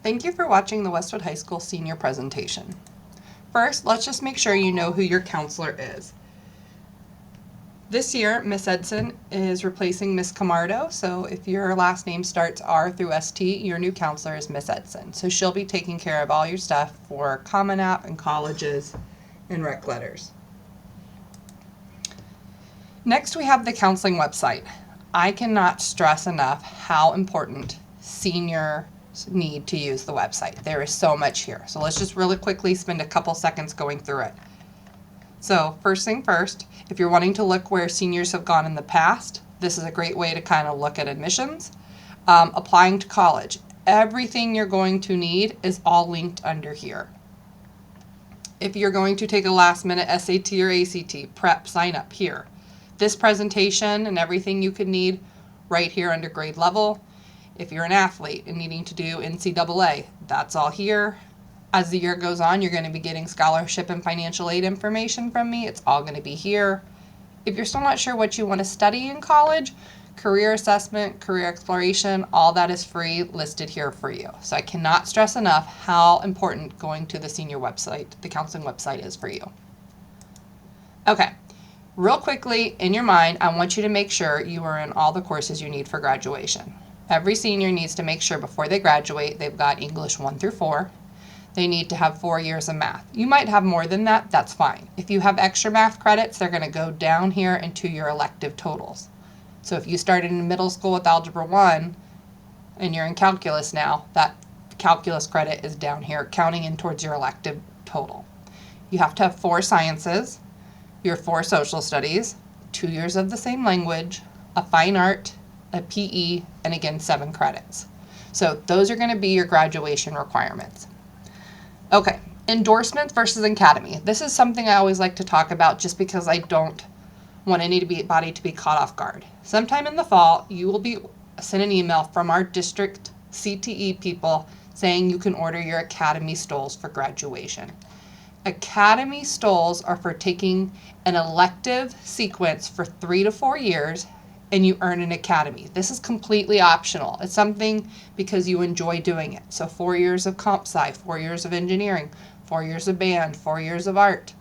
Thank you for watching the Westwood High School senior presentation. First, let's just make sure you know who your counselor is. This year, Miss Edson is replacing Miss Camardo, so if your last name starts R through ST, your new counselor is Miss Edson. So she'll be taking care of all your stuff for Common App and colleges and rec letters. Next, we have the counseling website. I cannot stress enough how important seniors need to use the website. There is so much here. So let's just really quickly spend a couple seconds going through it. So first thing first, if you're wanting to look where seniors have gone in the past, this is a great way to kind of look at admissions. Applying to college. Everything you're going to need is all linked under here. If you're going to take a last minute SAT or ACT, prep, sign up here. This presentation and everything you could need right here under grade level. If you're an athlete and needing to do NCAA, that's all here. As the year goes on, you're going to be getting scholarship and financial aid information from me. It's all going to be here. If you're still not sure what you want to study in college, career assessment, career exploration, all that is free, listed here for you. So I cannot stress enough how important going to the senior website, the counseling website, is for you. Okay, real quickly, in your mind, I want you to make sure you are in all the courses you need for graduation. Every senior needs to make sure before they graduate they've got English 1 through 4. They need to have 4 years of math. You might have more than that, that's fine. If you have extra math credits, they're going to go down here into your elective totals. So if you started in middle school with Algebra 1 and you're in calculus now, that calculus credit is down here counting in towards your elective total. You have to have 4 sciences, your 4 social studies, 2 years of the same language, a fine art, a PE, and again 7 credits. So those are going to be your graduation requirements. Okay, endorsements versus academy. This is something I always like to talk about just because I don't want anybody to be caught off guard. Sometime in the fall, you will be sent an email from our district CTE people saying you can order your academy stoles for graduation. Academy stoles are for taking an elective sequence for 3 to 4 years and you earn an academy. This is completely optional. It's something because you enjoy doing it. So 4 years of comp sci, 4 years of engineering, 4 years of band, 4 years of art,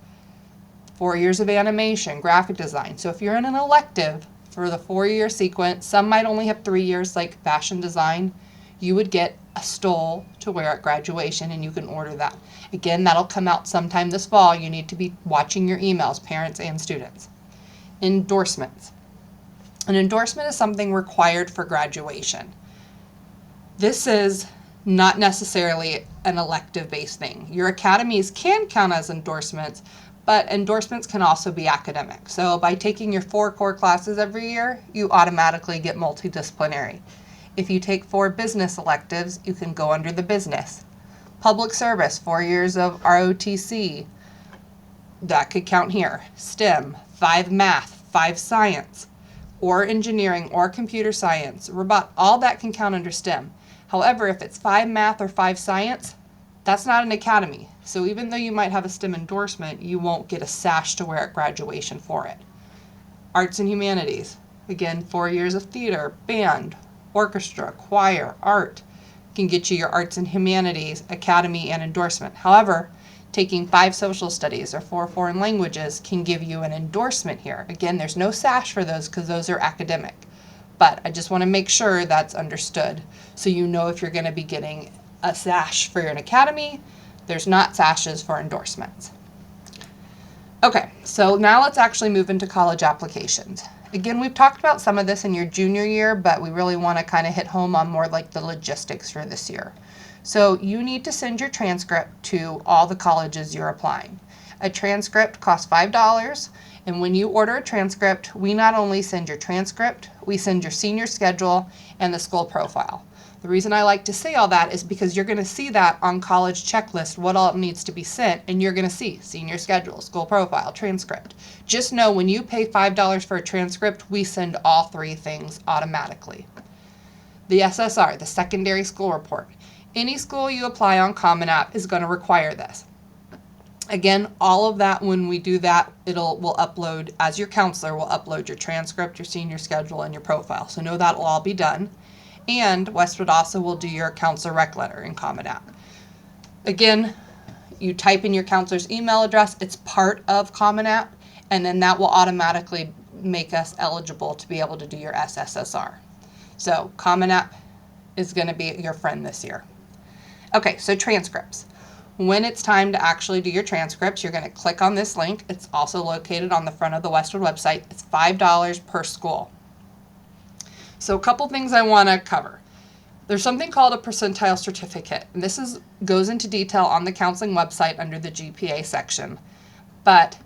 4 years of animation, graphic design. So if you're in an elective for the 4-year sequence, some might only have 3 years like fashion design, you would get a stole to wear at graduation and you can order that. Again, that'll come out sometime this fall. You need to be watching your emails, parents and students. Endorsements. An endorsement is something required for graduation. This is not necessarily an elective-based thing. Your academies can count as endorsements, but endorsements can also be academic. So by taking your 4 core classes every year, you automatically get multidisciplinary. If you take 4 business electives, you can go under the business. Public service, 4 years of ROTC, that could count here. STEM, 5 math, 5 science, or engineering, or computer science, all that can count under STEM. However, if it's 5 math or 5 science, that's not an academy. So even though you might have a STEM endorsement, you won't get a sash to wear at graduation for it. Arts and humanities, again, 4 years of theater, band, orchestra, choir, art, can get you your arts and humanities, academy, and endorsement. However, taking 5 social studies or 4 foreign languages can give you an endorsement here. Again, there's no sash for those because those are academic. But I just want to make sure that's understood so you know if you're going to be getting a sash for an academy. There's not sashes for endorsements. Okay, so now let's actually move into college applications. Again, we've talked about some of this in your junior year, but we really want to kind of hit home on more like the logistics for this year. So you need to send your transcript to all the colleges you're applying. A transcript costs $5, and when you order a transcript, we not only send your transcript, we send your senior schedule and the school profile. The reason I like to say all that is because you're going to see that on college checklist, what all needs to be sent, and you're going to see senior schedule, school profile, transcript. Just know when you pay $5 for a transcript, we send all 3 things automatically. The SSR, the secondary school report. Any school you apply on Common App is going to require this. Again, all of that, when we do that, we'll upload, as your counselor, we'll upload your transcript, your senior schedule, and your profile. So know that will all be done. And Westwood also will do your counselor rec letter in Common App. Again, you type in your counselor's email address, it's part of Common App, and then that will automatically make us eligible to be able to do your SSSR. So Common App is going to be your friend this year. Okay, so transcripts. When it's time to actually do your transcripts, you're going to click on this link. It's also located on the front of the Westwood website. It's $5 per school. So a couple things I want to cover. There's something called a percentile certificate, and this goes into detail on the counseling website under the GPA section. But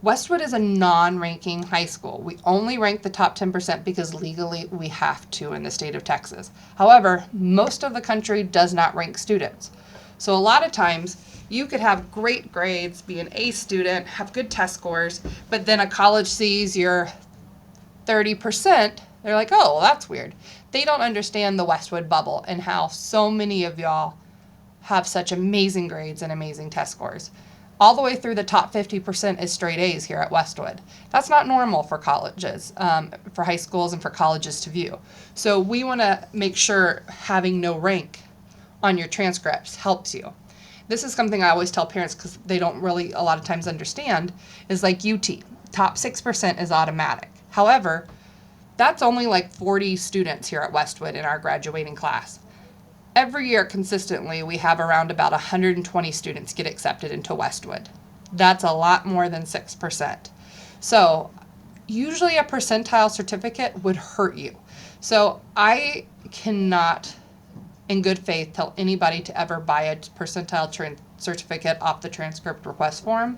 Westwood is a non-ranking high school. We only rank the top 10% because legally we have to in the state of Texas. However, most of the country does not rank students. So a lot of times you could have great grades, be an A student, have good test scores, but then a college sees your 30%, they're like, oh, well, that's weird. They don't understand the Westwood bubble and how so many of y'all have such amazing grades and amazing test scores. All the way through the top 50% is straight A's here at Westwood. That's not normal for colleges, for high schools and for colleges to view. So we want to make sure having no rank on your transcripts helps you. This is something I always tell parents because they don't really a lot of times understand, is like UT. Top 6% is automatic. However, that's only like 40 students here at Westwood in our graduating class. Every year consistently we have around about 120 students get accepted into Westwood. That's a lot more than 6%. So usually a percentile certificate would hurt you. So I cannot in good faith tell anybody to ever buy a percentile certificate off the transcript request form.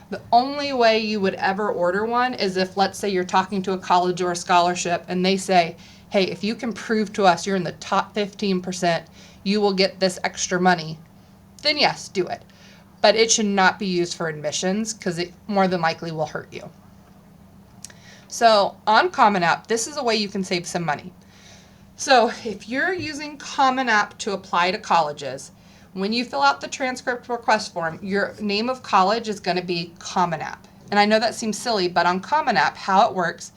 The only way you would ever order one is if, let's say, you're talking to a college or a scholarship and they say, hey, if you can prove to us you're in the top 15%, you will get this extra money, then yes, do it. But it should not be used for admissions because it more than likely will hurt you. So on Common App, this is a way you can save some money. So if you're using Common App to apply to colleges, when you fill out the transcript request form, your name of college is going to be Common App. And I know that seems silly, but on Common App, how it works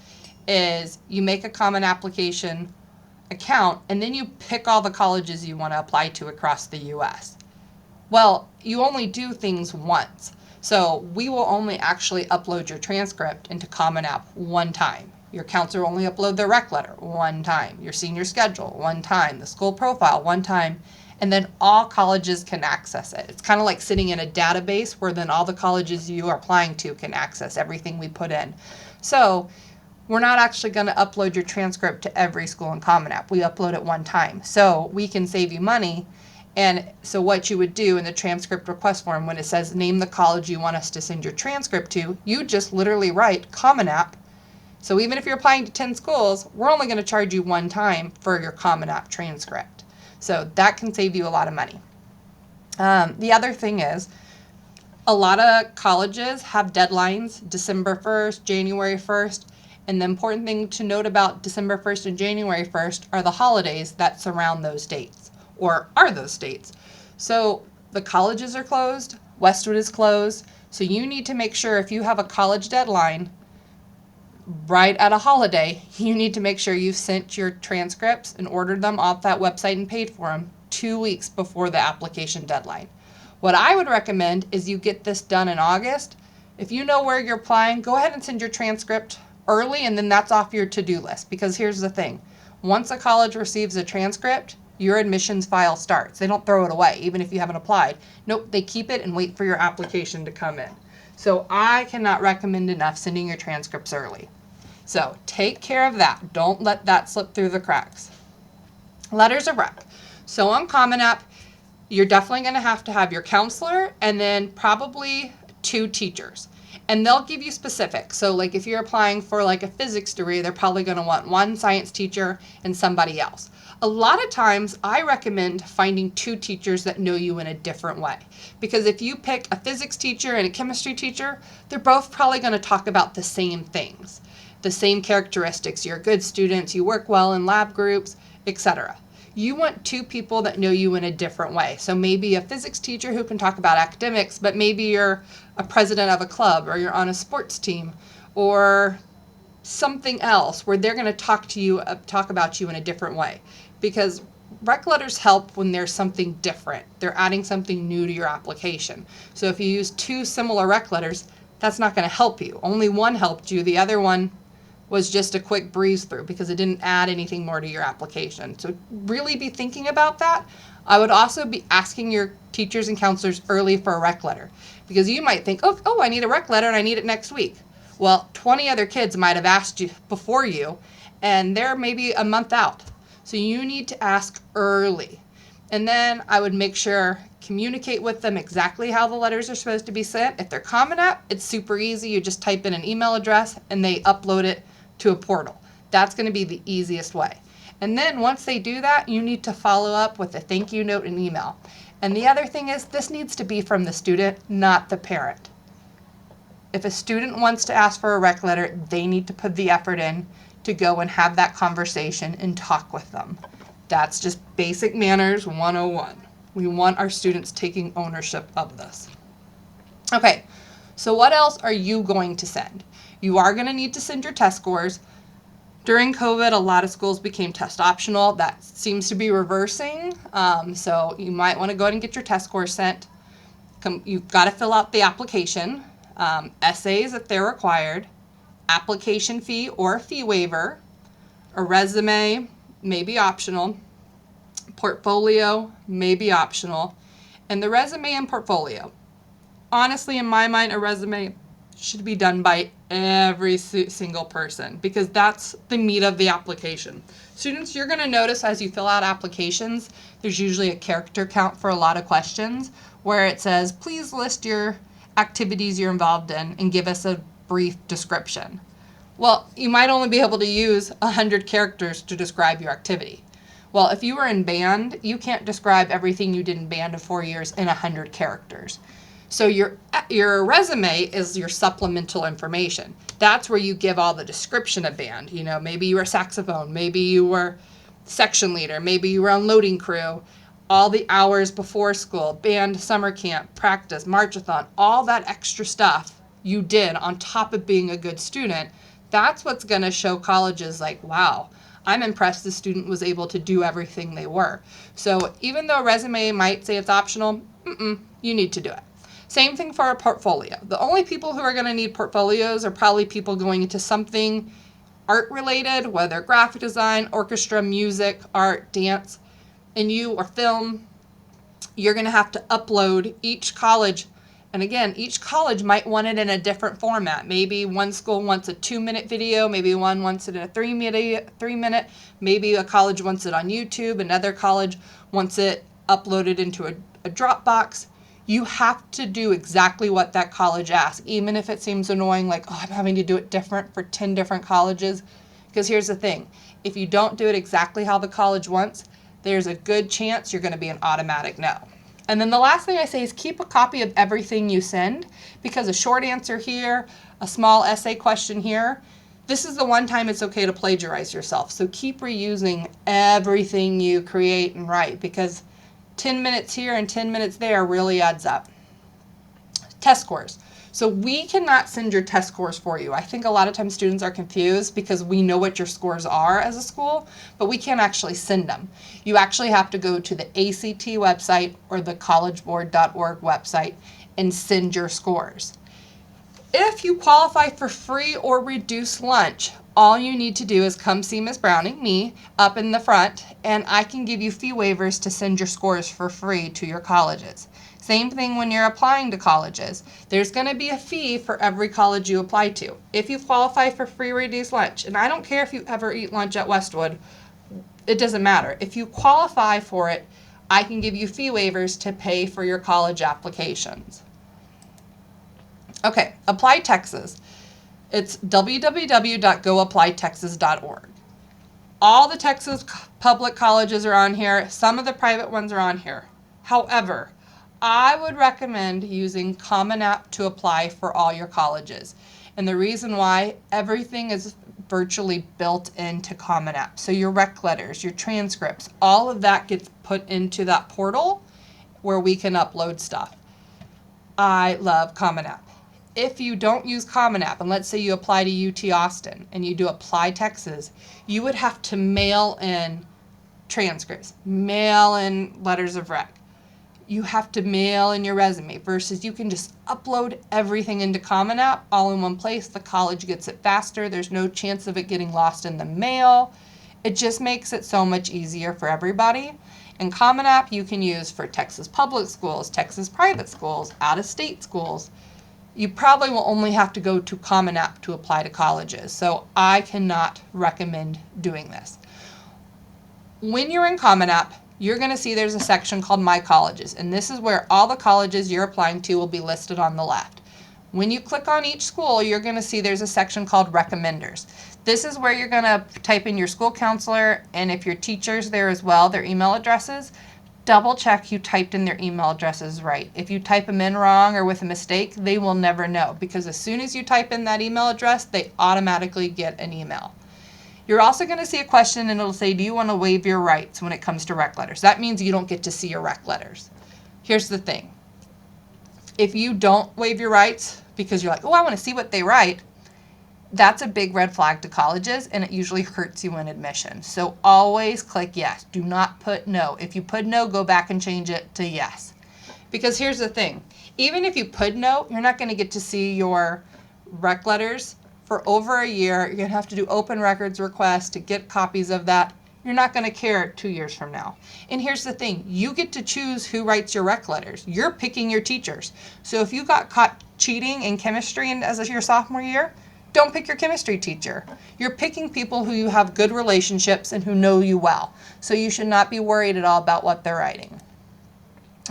is you make a Common Application account and then you pick all the colleges you want to apply to across the U.S. Well, you only do things once. So we will only actually upload your transcript into Common App one time. Your counselor will only upload their rec letter one time. Your senior schedule one time. The school profile one time. And then all colleges can access it. It's kind of like sitting in a database where then all the colleges you are applying to can access everything we put in. So we're not actually going to upload your transcript to every school in Common App. We upload it one time. So we can save you money. And so what you would do in the transcript request form, when it says name the college you want us to send your transcript to, you just literally write Common App. So even if you're applying to 10 schools, we're only going to charge you one time for your Common App transcript. So that can save you a lot of money. The other thing is, a lot of colleges have deadlines, December 1st, January 1st, and the important thing to note about December 1st and January 1st are the holidays that surround those dates, or are those dates. So the colleges are closed, Westwood is closed, so you need to make sure if you have a college deadline right at a holiday, you need to make sure you've sent your transcripts and ordered them off that website and paid for them 2 weeks before the application deadline. What I would recommend is you get this done in August. If you know where you're applying, go ahead and send your transcript early, and then that's off your to-do list. Because here's the thing. Once a college receives a transcript, your admissions file starts. They don't throw it away, even if you haven't applied. Nope, they keep it and wait for your application to come in. So I cannot recommend enough sending your transcripts early. So take care of that. Don't let that slip through the cracks. Letters of rec. So on Common App, you're definitely going to have your counselor and then probably 2 teachers. And they'll give you specifics. So like if you're applying for like a physics degree, they're probably going to want one science teacher and somebody else. A lot of times I recommend finding 2 teachers that know you in a different way. Because if you pick a physics teacher and a chemistry teacher, they're both probably going to talk about the same things. The same characteristics. You're a good student, you work well in lab groups, etc. You want 2 people that know you in a different way. So maybe a physics teacher who can talk about academics, but maybe you're a president of a club or you're on a sports team or something else where they're going to talk about you in a different way. because rec letters help when there's something different. They're adding something new to your application. So if you use two similar rec letters, that's not going to help you. Only one helped you. The other one was just a quick breeze through because it didn't add anything more to your application. So really be thinking about that. I would also be asking your teachers and counselors early for a rec letter, because you might think, oh, I need a rec letter and I need it next week. Well, 20 other kids might have asked you before you, and they're maybe a month out. So you need to ask early. And then I would make sure, communicate with them exactly how the letters are supposed to be sent. If they're Common App, it's super easy. You just type in an email address and they upload it to a portal. That's going to be the easiest way. And then once they do that, you need to follow up with a thank you note and email. And the other thing is, this needs to be from the student, not the parent. If a student wants to ask for a rec letter, they need to put the effort in to go and have that conversation and talk with them. That's just basic manners 101. We want our students taking ownership of this. Okay, so what else are you going to send? You are going to need to send your test scores. During COVID, a lot of schools became test optional. That seems to be reversing. So you might want to go ahead and get your test scores sent. You've got to fill out the application, essays if they're required, application fee or fee waiver, a resume may be optional, portfolio may be optional, and the resume and portfolio. Honestly, in my mind, a resume should be done by every single person, because that's the meat of the application. Students, you're going to notice as you fill out applications, there's usually a character count for a lot of questions where it says, please list your activities you're involved in and give us a brief description. Well, you might only be able to use 100 characters to describe your activity. Well, if you were in band, you can't describe everything you did in band in 4 years in 100 characters. So your resume is your supplemental information. That's where you give all the description of band. You know, maybe you were saxophone, maybe you were section leader, maybe you were on loading crew, all the hours before school, band, summer camp, practice, marchathon, all that extra stuff you did on top of being a good student. That's what's going to show colleges like, wow, I'm impressed the student was able to do everything they were. So even though a resume might say it's optional, you need to do it. Same thing for a portfolio. The only people who are going to need portfolios are probably people going into something art related, whether graphic design, orchestra, music, art, dance, and or film. You're going to have to upload each college. And again, each college might want it in a different format. Maybe one school wants a 2-minute video, maybe one wants it in a 3-minute, maybe a college wants it on YouTube, another college wants it uploaded into a Dropbox. You have to do exactly what that college asks, even if it seems annoying, like, oh, I'm having to do it different for 10 different colleges. Because here's the thing, if you don't do it exactly how the college wants, there's a good chance you're going to be an automatic no. And then the last thing I say is keep a copy of everything you send, because a short answer here, a small essay question here, this is the one time it's okay to plagiarize yourself. So keep reusing everything you create and write, because 10 minutes here and 10 minutes there really adds up. Test scores. So we cannot send your test scores for you. I think a lot of times students are confused because we know what your scores are as a school, but we can't actually send them. You actually have to go to the ACT website or the collegeboard.org website and send your scores. If you qualify for free or reduced lunch, all you need to do is come see Ms. Browning, me, up in the front, and I can give you fee waivers to send your scores for free to your colleges. Same thing when you're applying to colleges. There's going to be a fee for every college you apply to. If you qualify for free or reduced lunch, and I don't care if you ever eat lunch at Westwood, it doesn't matter. If you qualify for it, I can give you fee waivers to pay for your college applications. Okay, Apply Texas. It's www.goapplytexas.org. All the Texas public colleges are on here. Some of the private ones are on here. However, I would recommend using Common App to apply for all your colleges. And the reason why, everything is virtually built into Common App. So your rec letters, your transcripts, all of that gets put into that portal where we can upload stuff. I love Common App. If you don't use Common App, and let's say you apply to UT Austin and you do Apply Texas, you would have to mail in transcripts, mail in letters of rec. You have to mail in your resume versus you can just upload everything into Common App all in one place. The college gets it faster. There's no chance of it getting lost in the mail. It just makes it so much easier for everybody. And Common App you can use for Texas public schools, Texas private schools, out-of-state schools. You probably will only have to go to Common App to apply to colleges. So I cannot recommend doing this. When you're in Common App, you're going to see there's a section called My Colleges, and this is where all the colleges you're applying to will be listed on the left. When you click on each school, you're going to see there's a section called Recommenders. This is where you're going to type in your school counselor, and if your teacher's there as well, their email addresses. Double check you typed in their email addresses right. If you type them in wrong or with a mistake, they will never know, because as soon as you type in that email address, they automatically get an email. You're also going to see a question and it'll say, do you want to waive your rights when it comes to rec letters? That means you don't get to see your rec letters. Here's the thing. If you don't waive your rights because you're like, oh, I want to see what they write, that's a big red flag to colleges and it usually hurts you in admission. So always click yes. Do not put no. If you put no, go back and change it to yes. Because here's the thing. Even if you put no, you're not going to get to see your rec letters for over a year. You're going to have to do open records requests to get copies of that. You're not going to care 2 years from now. And here's the thing. You get to choose who writes your rec letters. You're picking your teachers. So if you got caught cheating in chemistry as your sophomore year, don't pick your chemistry teacher. You're picking people who you have good relationships and who know you well. So you should not be worried at all about what they're writing.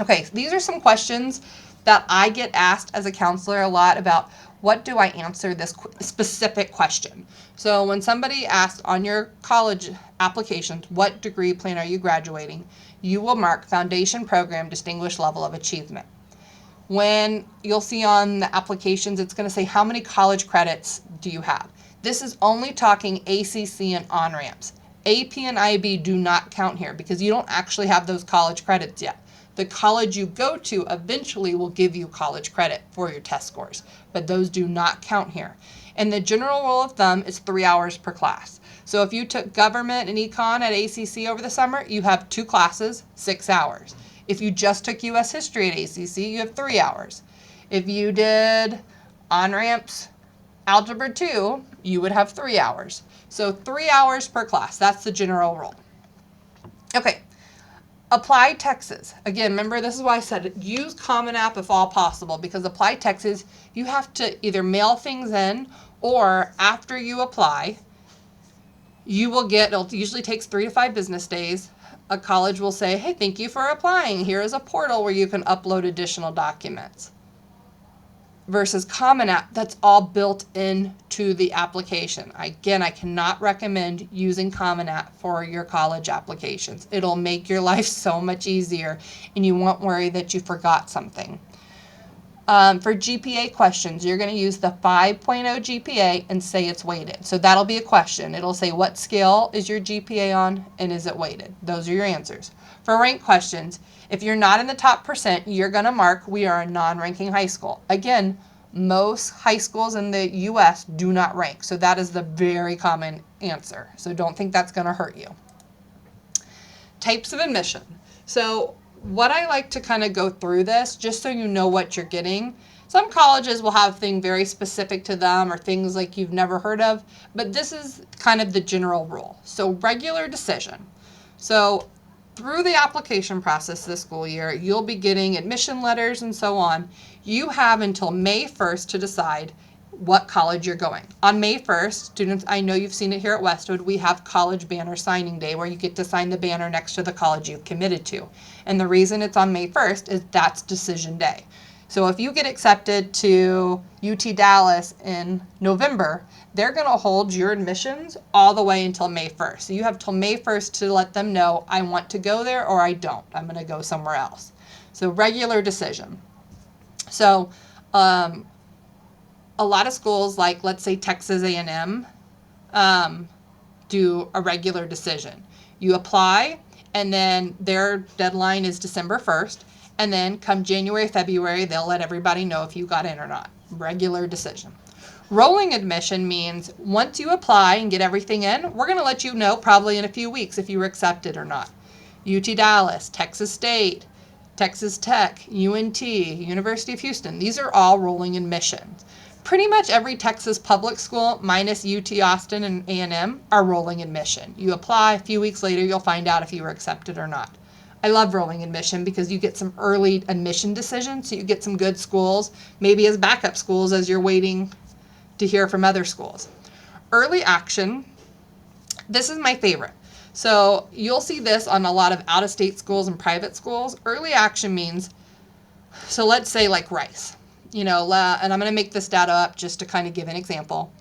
Okay, so these are some questions that I get asked as a counselor a lot about. What do I answer this specific question? So when somebody asks on your college applications, what degree plan are you graduating? You will mark foundation program, distinguished level of achievement. When you'll see on the applications, it's going to say how many college credits do you have? This is only talking ACC and on-ramps. AP and IB do not count here because you don't actually have those college credits yet. The college you go to eventually will give you college credit for your test scores, but those do not count here. And the general rule of thumb is 3 hours per class. So if you took government and econ at ACC over the summer, you have 2 classes, 6 hours. If you just took US history at ACC, you have 3 hours. If you did on-ramps, algebra 2, you would have 3 hours. So 3 hours per class, that's the general rule. Okay. Apply Texas. Again, remember, this is why I said use Common App if all possible, because Apply Texas, you have to either mail things in or after you apply, you will get, it usually takes 3 to 5 business days. A college will say, hey, thank you for applying. Here is a portal where you can upload additional documents. Versus Common App, that's all built into the application. Again, I cannot recommend using Common App for your college applications. It'll make your life so much easier and you won't worry that you forgot something. For GPA questions, you're going to use the 5.0 GPA and say it's weighted. So that'll be a question. It'll say what scale is your GPA on and is it weighted? Those are your answers. For rank questions, if you're not in the top percent, you're going to mark we are a non-ranking high school. Again, most high schools in the U.S. do not rank. So that is the very common answer. So don't think that's going to hurt you. Types of admission. So what I like to kind of go through this, just so you know what you're getting. Some colleges will have things very specific to them or things like you've never heard of, but this is kind of the general rule. So regular decision. So through the application process this school year, you'll be getting admission letters and so on. You have until May 1st to decide what college you're going. On May 1st, students, I know you've seen it here at Westwood, we have College Banner Signing Day where you get to sign the banner next to the college you've committed to. And the reason it's on May 1st is that's decision day. So if you get accepted to UT Dallas in November, they're going to hold your admissions all the way until May 1st. So you have till May 1st to let them know, I want to go there or I don't. I'm going to go somewhere else. So regular decision. So a lot of schools, like let's say Texas A&M, do a regular decision. You apply, and then their deadline is December 1st, and then come January, February, they'll let everybody know if you got in or not. Regular decision. Rolling admission means once you apply and get everything in, we're going to let you know probably in a few weeks if you were accepted or not. UT Dallas, Texas State, Texas Tech, UNT, University of Houston, these are all rolling admissions. Pretty much every Texas public school minus UT Austin and A&M are rolling admission. You apply, a few weeks later you'll find out if you were accepted or not. I love rolling admission because you get some early admission decisions, so you get some good schools, maybe as backup schools as you're waiting to hear from other schools. Early action, this is my favorite. So you'll see this on a lot of out-of-state schools and private schools. Early action means, so let's say like Rice, and I'm going to make this data up just to kind of give an example.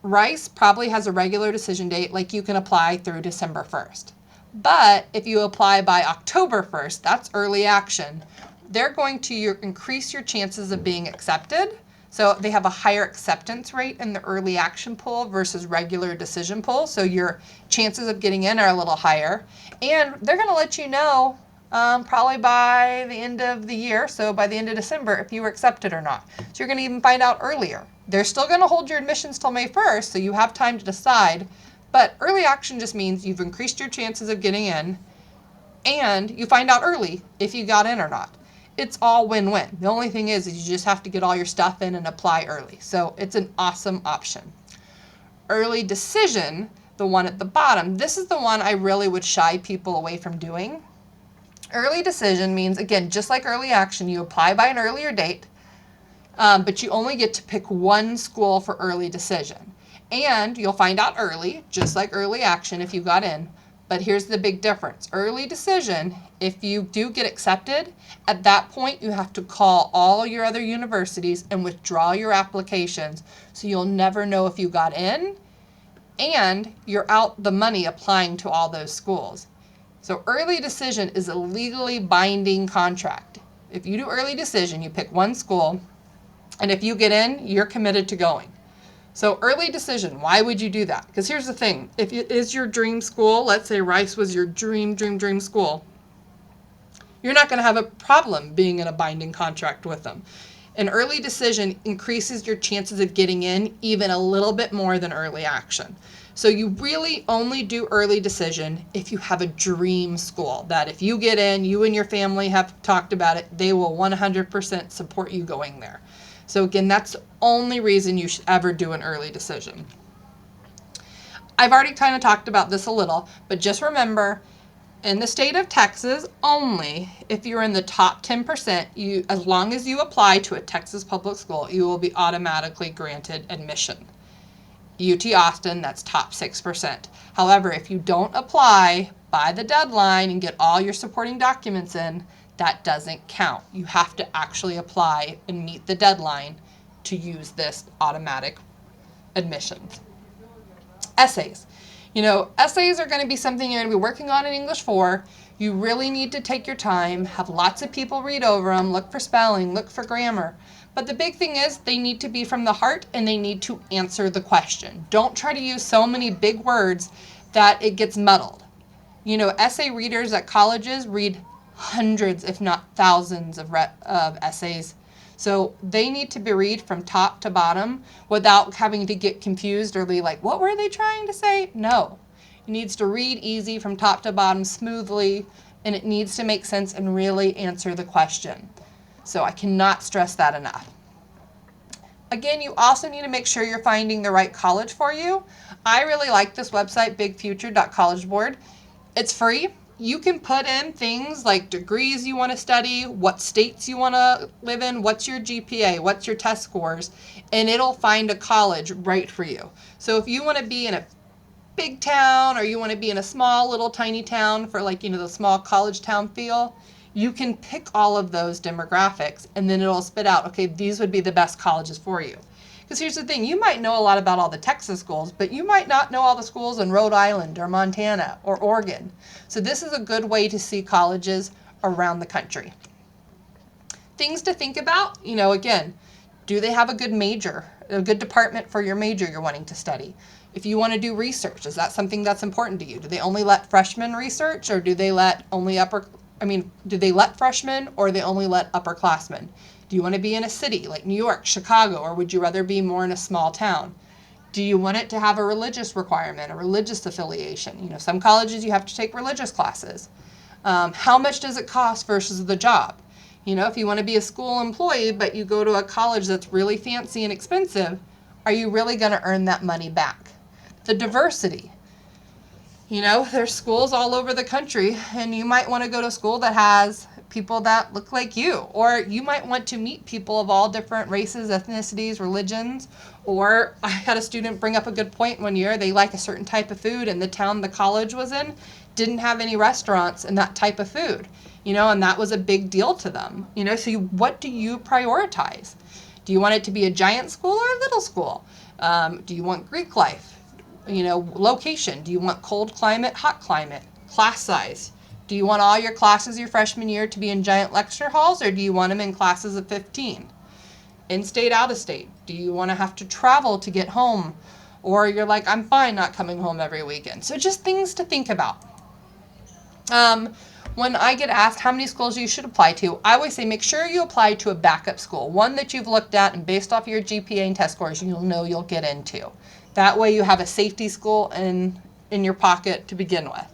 Rice probably has a regular decision date, like you can apply through December 1st. But if you apply by October 1st, that's early action. They're going to increase your chances of being accepted. So they have a higher acceptance rate in the early action pool versus regular decision pool. So your chances of getting in are a little higher. And they're going to let you know probably by the end of the year, so by the end of December, if you were accepted or not. So you're going to even find out earlier. They're still going to hold your admissions till May 1st, so you have time to decide. But early action just means you've increased your chances of getting in, and you find out early if you got in or not. It's all win-win. The only thing is you just have to get all your stuff in and apply early. So it's an awesome option. Early decision, the one at the bottom, this is the one I really would shy people away from doing. Early decision means, again, just like early action, you apply by an earlier date, but you only get to pick one school for early decision. And you'll find out early, just like early action if you got in. But here's the big difference. Early decision, if you do get accepted, at that point you have to call all your other universities and withdraw your applications, so you'll never know if you got in, and you're out the money applying to all those schools. So early decision is a legally binding contract. If you do early decision, you pick one school, and if you get in, you're committed to going. So early decision, why would you do that? Because here's the thing, if it is your dream school, let's say Rice was your dream school, you're not going to have a problem being in a binding contract with them. An early decision increases your chances of getting in even a little bit more than early action. So you really only do early decision if you have a dream school, that if you get in, you and your family have talked about it, they will 100% support you going there. So again, that's the only reason you should ever do an early decision. I've already kind of talked about this a little, but just remember, in the state of Texas only, if you're in the top 10%, as long as you apply to a Texas public school, you will be automatically granted admission. UT Austin, that's top 6%. However, if you don't apply by the deadline and get all your supporting documents in, that doesn't count. You have to actually apply and meet the deadline to use this automatic admissions. Essays. Essays are going to be something you're going to be working on in English 4. You really need to take your time, have lots of people read over them, look for spelling, look for grammar. But the big thing is they need to be from the heart and they need to answer the question. Don't try to use so many big words that it gets muddled. Essay readers at colleges read hundreds, if not thousands of essays. So they need to be read from top to bottom without having to get confused or be like, what were they trying to say? No. It needs to read easy from top to bottom smoothly, and it needs to make sense and really answer the question. So I cannot stress that enough. Again, you also need to make sure you're finding the right college for you. I really like this website, bigfuture.collegeboard. It's free. You can put in things like degrees you want to study, what states you want to live in, what's your GPA, what's your test scores, and it'll find a college right for you. So if you want to be in a big town or you want to be in a small little tiny town for the small college town feel, you can pick all of those demographics and then it'll spit out, okay, these would be the best colleges for you. Because here's the thing, you might know a lot about all the Texas schools, but you might not know all the schools in Rhode Island or Montana or Oregon. So this is a good way to see colleges around the country. Things to think about, again, do they have a good major, a good department for your major you're wanting to study? If you want to do research, is that something that's important to you? Do they only let freshmen research or do they let only upper do they let freshmen or they only let upperclassmen? Do you want to be in a city like New York, Chicago, or would you rather be more in a small town? Do you want it to have a religious requirement, a religious affiliation? Some colleges you have to take religious classes. How much does it cost versus the job? If you want to be a school employee, but you go to a college that's really fancy and expensive, are you really going to earn that money back? The diversity. There's schools all over the country, and you might want to go to a school that has people that look like you, or you might want to meet people of all different races, ethnicities, religions. Or I had a student bring up a good point one year. They like a certain type of food, and the town the college was in didn't have any restaurants and that type of food, and that was a big deal to them. So what do you prioritize? Do you want it to be a giant school or a little school? Do you want Greek life? Location. Do you want cold climate, hot climate? Class size. Do you want all your classes your freshman year to be in giant lecture halls, or do you want them in classes of 15? In-state, out-of-state. Do you want to have to travel to get home? Or you're like, I'm fine not coming home every weekend. So just things to think about. When I get asked how many schools you should apply to, I always say make sure you apply to a backup school, one that you've looked at and based off your GPA and test scores, you'll know you'll get into. That way you have a safety school in your pocket to begin with.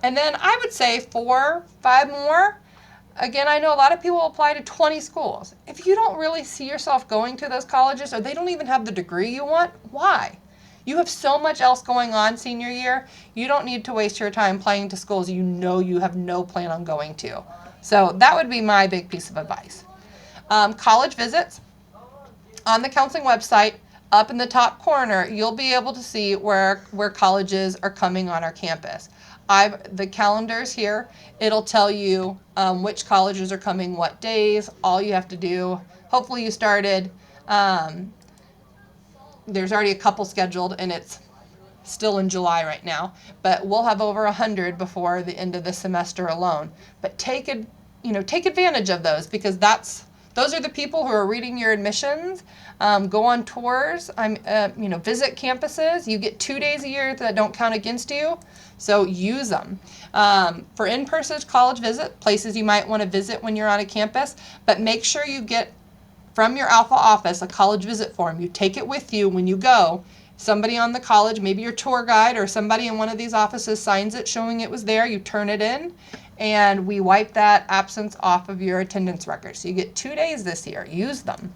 And then I would say 4, 5 more. Again, I know a lot of people apply to 20 schools. If you don't really see yourself going to those colleges, or they don't even have the degree you want, why? You have so much else going on senior year. You don't need to waste your time applying to schools you have no plan on going to. So that would be my big piece of advice. College visits. On the counseling website, up in the top corner, you'll be able to see where colleges are coming on our campus. The calendar's here. It'll tell you which colleges are coming what days. All you have to do, hopefully you started, there's already a couple scheduled, and it's still in July right now, but we'll have over 100 before the end of the semester alone. But take advantage of those, because those are the people who are reading your admissions. Go on tours, visit campuses. You get 2 days a year that don't count against you, so use them. For in-person college visit, places you might want to visit when you're on a campus, but make sure you get from your Alpha office a college visit form. You take it with you when you go. Somebody on the college, maybe your tour guide or somebody in one of these offices signs it showing it was there. You turn it in, and we wipe that absence off of your attendance record. So you get 2 days this year. Use them.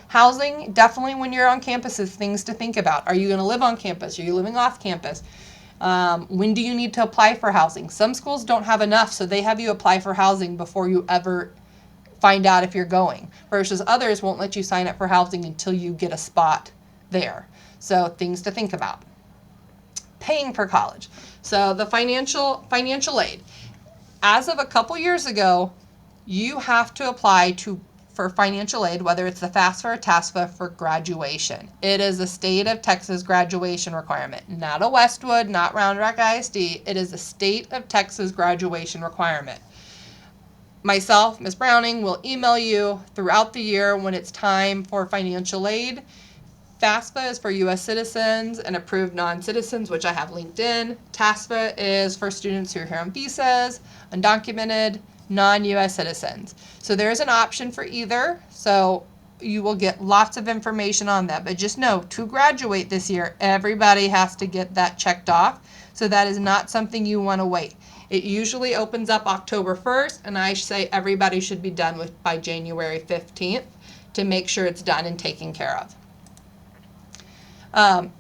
Housing, definitely when you're on campus, is things to think about. Are you going to live on campus? Are you living off campus? When do you need to apply for housing? Some schools don't have enough, so they have you apply for housing before you ever find out if you're going, versus others won't let you sign up for housing until you get a spot there. So things to think about. Paying for college. So the financial aid. As of a couple years ago, you have to apply for financial aid, whether it's the FAFSA or TASFA, for graduation. It is a state of Texas graduation requirement, not a Westwood, not Round Rock ISD. It is a state of Texas graduation requirement. Myself, Ms. Browning, will email you throughout the year when it's time for financial aid. FAFSA is for U.S. citizens and approved non-citizens, which I have linked in. TASFA is for students who are here on visas, undocumented, non-U.S. citizens. So there's an option for either. So you will get lots of information on that. But just know, to graduate this year, everybody has to get that checked off. So that is not something you want to wait. It usually opens up October 1st, and I say everybody should be done with by January 15th to make sure it's done and taken care of.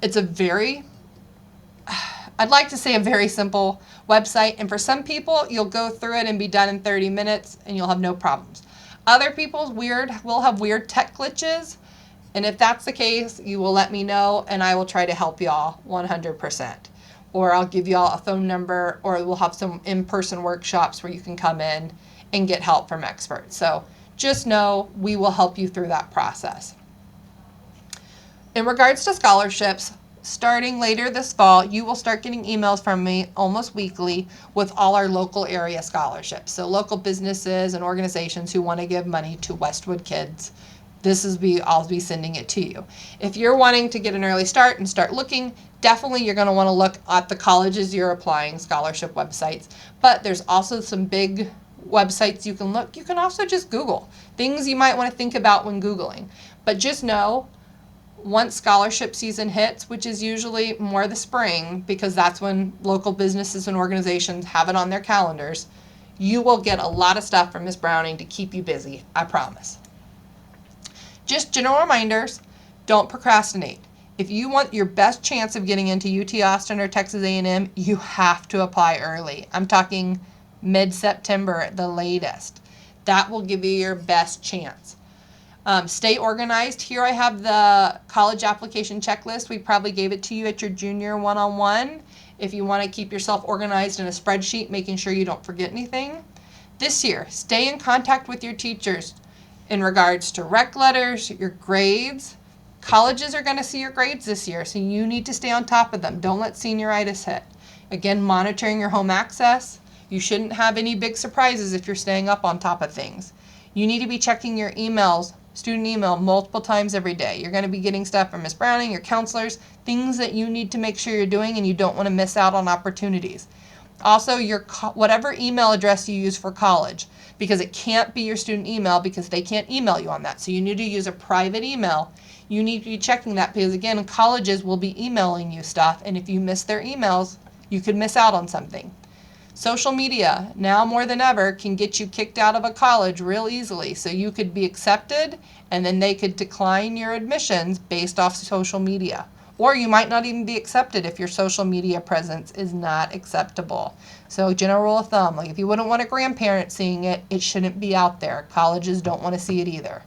It's I'd like to say a very simple website, and for some people, you'll go through it and be done in 30 minutes, and you'll have no problems. Other people's will have weird tech glitches, and if that's the case, you will let me know, and I will try to help y'all 100%. Or I'll give y'all a phone number, or we'll have some in-person workshops where you can come in and get help from experts. So just know we will help you through that process. In regards to scholarships, starting later this fall, you will start getting emails from me almost weekly with all our local area scholarships. So local businesses and organizations who want to give money to Westwood kids I'll be sending it to you. If you're wanting to get an early start and start looking, definitely you're going to want to look at the colleges you're applying scholarship websites. But there's also some big websites you can look. You can also just Google things you might want to think about when Googling. But just know, once scholarship season hits, which is usually more the spring because that's when local businesses and organizations have it on their calendars, you will get a lot of stuff from Ms. Browning to keep you busy, I promise. Just general reminders, don't procrastinate. If you want your best chance of getting into UT Austin or Texas A&M, you have to apply early. I'm talking mid-September at the latest. That will give you your best chance. Stay organized. Here I have the college application checklist. We probably gave it to you at your junior one-on-one. If you want to keep yourself organized in a spreadsheet, making sure you don't forget anything. This year, stay in contact with your teachers in regards to rec letters, your grades. Colleges are going to see your grades this year, so you need to stay on top of them. Don't let senioritis hit. Again, monitoring your home access. You shouldn't have any big surprises if you're staying up on top of things. You need to be checking your emails, student email, multiple times every day. You're going to be getting stuff from Ms. Browning, your counselors, things that you need to make sure you're doing and you don't want to miss out on opportunities. Also, your whatever email address you use for college, because it can't be your student email because they can't email you on that. So you need to use a private email. You need to be checking that because, again, colleges will be emailing you stuff, and if you miss their emails, you could miss out on something. Social media, now more than ever, can get you kicked out of a college real easily. So you could be accepted, and then they could decline your admissions based off social media. Or you might not even be accepted if your social media presence is not acceptable. So general rule of thumb, like if you wouldn't want a grandparent seeing it, it shouldn't be out there. Colleges don't want to see it either.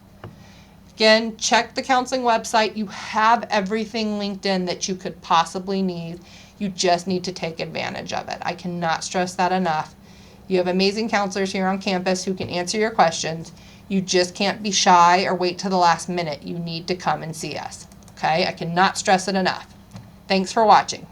Again, check the counseling website. You have everything linked in that you could possibly need. You just need to take advantage of it. I cannot stress that enough. You have amazing counselors here on campus who can answer your questions. You just can't be shy or wait till the last minute. You need to come and see us. Okay? I cannot stress it enough. Thanks for watching.